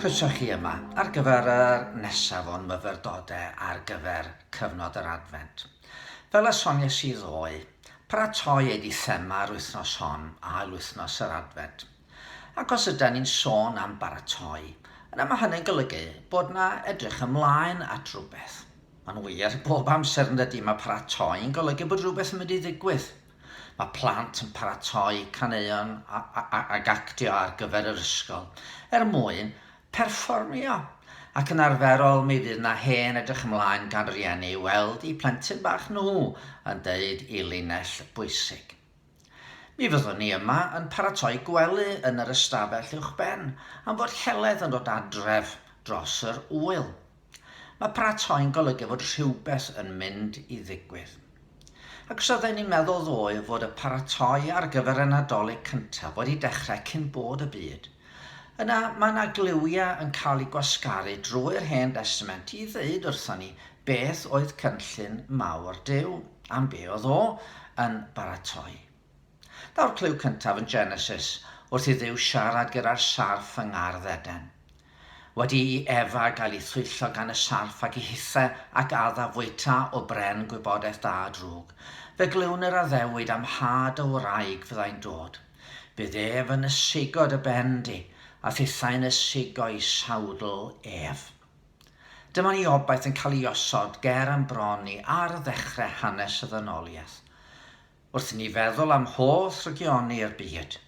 Croeso chi yma ar gyfer y nesaf o'n myfyrdodau ar gyfer cyfnod yr Adfent. Fel y soniais i ddoe, paratoi ei di thema'r wythnos hon a'r wythnos yr Adfent. Ac os ydyn ni'n sôn am baratoi, yna mae hynny'n golygu bod na edrych ymlaen at rhywbeth. Mae'n wir bob amser yn dydy mae paratoi yn golygu bod rhywbeth yn mynd i ddigwydd. Mae plant yn paratoi caneuon ag actio ar gyfer yr ysgol mwyn perfformio. Ac yn arferol mi fydd na hen edrych ymlaen gan rieni weld i plentyn bach nhw yn deud i linell bwysig. Mi fyddwn ni yma yn paratoi gwely yn yr ystafell uwchben am fod heledd yn dod adref dros yr wyl. Mae paratoi'n golygu fod rhywbeth yn mynd i ddigwydd. Ac os oedden ni'n meddwl ddoe fod y paratoi ar gyfer y Nadolig cyntaf wedi dechrau cyn bod y byd, yna mae yna gliwiau yn cael eu gwasgaru drwy'r Hen Testament i ddeud wrthon ni beth oedd cynllun mawr Dduw am be oedd o yn baratoi. Daw'r cliw cyntaf yn Genesis wrth i Dduw siarad gyda'r sarff yng Ngardd Eden. Wedi i Efa gael ei thwyllo gan y sarff ac i hithau ac adda fwyta o bren gwybodaeth da a drwg, fe gliwn yr addewid am had o wraig fyddai'n dod. Bydd ef yn ysigod y bendi, a thithau'n ysigo i sawdl ef. Dyma ni obaith yn cael ei osod ger yn bron ni ar ddechrau hanes y ddynoliaeth. Wrth ni feddwl am holl regioni'r byd,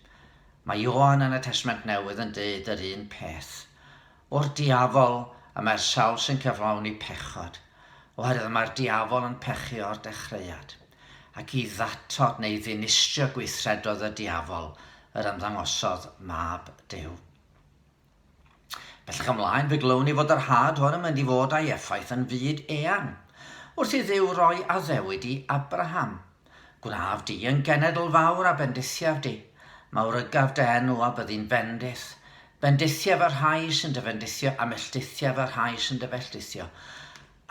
mae Ioan yn y Testament Newydd yn deud yr un peth. O'r diafol y mae'r sawl sy'n cyflawni pechod, oherwydd mae'r diafol yn pechu o'r dechreuad, ac i ddatod neu ddinistrio gweithredodd y diafol yr ymddangosodd mab Dduw. Bellach ymlaen fe glyw'n ni fod yr had hwn yn mynd i fod â'i effaith yn fyd eang, wrth i Dduw roi addewid i Abraham. Gwnaaf di yn genedl fawr a bendithiaf di, mawrygaf dy enw a byddi'n bendith. Bendithiaf yr rhai sy'n dyfendithio a melltithiaf yr rhai sy'n dyfelltithio.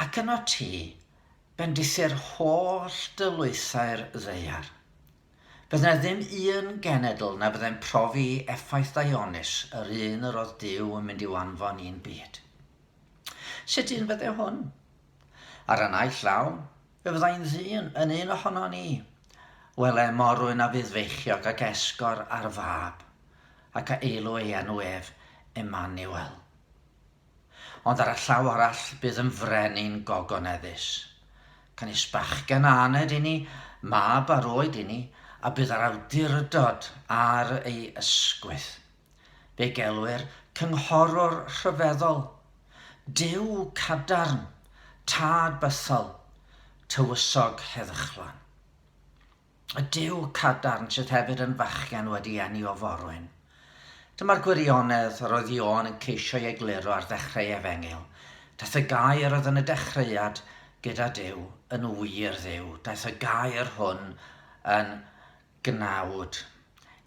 Ac yno ti, bendithiau'r holl dylwythau'r ddeiar. Bydd na ddim un genedl na byddai'n profi effaith ddionus yr un yr oedd Dduw yn mynd i'w anfon i'n byd. Sut un byddai hwn? Ar y naill llaw, fe fyddai'n ddyn yn un ohono ni. Wele morwyn a fuddfeichiog ac esgor ar fab, ac a eilw ei enw ef Emmanuel. Ond ar y llaw arall bydd yn frenin gogoneddus. Canis bachgen aned i ni, mab ar oed i ni, a bydd ar awdurdod ar ei ysgwydd. Fe gelwyr cynghorwr rhyfeddol, Dduw cadarn, tad bythol, tywysog heddychlan. Y Dduw cadarn sydd hefyd yn fachgen wedi enni o forwyn. Dyma'r gwirionedd yr oedd Ioan yn ceisio ei egluro ar ddechrau Efengil. Daeth y Gair oedd yn y dechreuad gyda Dduw yn wir Dduw. Daeth y Gair hwn yn gnawd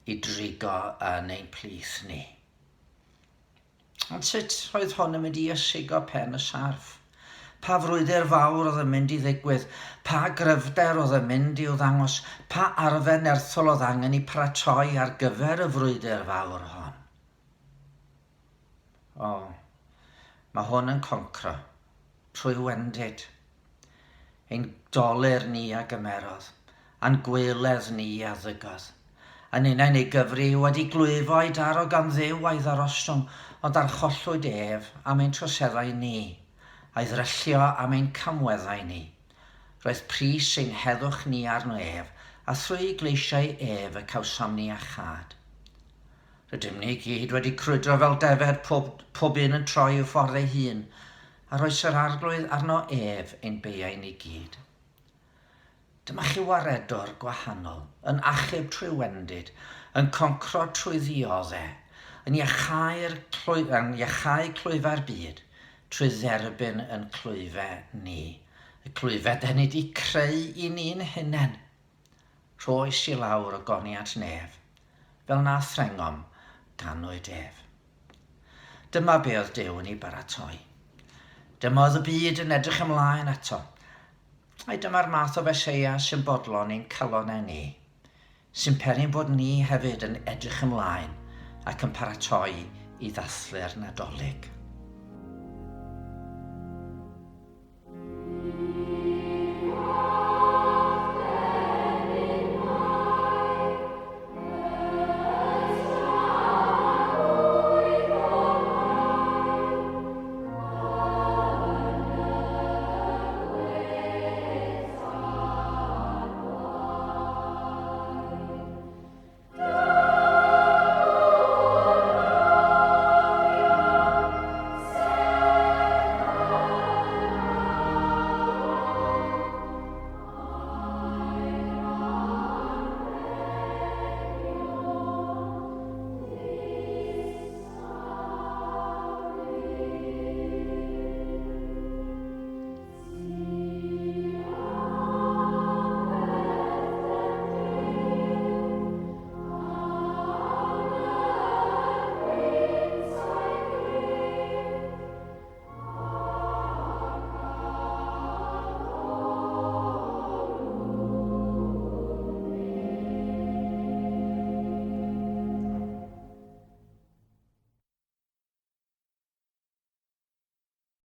i drigo yn ein plith ni. Ond sut oedd hwn yn mynd i ysigo pen y sarff? Pa frwydr fawr oedd yn mynd i ddigwydd? Pa gryfder oedd yn mynd i'w ddangos? Pa arfer nerthol oedd angen i paratoi ar gyfer y frwydr fawr hon? Mae hwn yn concro trwy wendid. Ein doler ni a gymerodd, a'n gweledd ni a ddygodd. Yn unain ei gyfri wedi glwyfo ei daro gan Dduw a'i ddarostwm, ond archollwyd ef am ein troseddau ni, a'i ddryllio am ein camweddau ni. Roedd pris ein heddwch ni arno ef, a thrwy gleisiau ef y cawsom ni a chad. Rydym ni gyd wedi crwydro fel defed pob un yn troi i'w ffordd ei hun, a roes yr arglwydd arno ef ein beiau ni gyd. Dyma chi waredwr gwahanol, yn achub trwy wendid, yn concro trwy ddioddau, yn iachau clwyfau'r byd, trwy dderbyn yn clwyfau ni. Y clwyfau dyn ni wedi creu i ni'n hunain. Rhoes i lawr o goniad nef, fel na threngom ganwyd ef. Dyma be oedd Dduw yn ei baratoi. Dyma oedd y byd yn edrych ymlaen eto. Ai dyma'r math o feseia sy'n bodlon i'n calonau ni, sy'n perin bod ni hefyd yn edrych ymlaen ac yn paratoi i ddathlu'r Nadolig.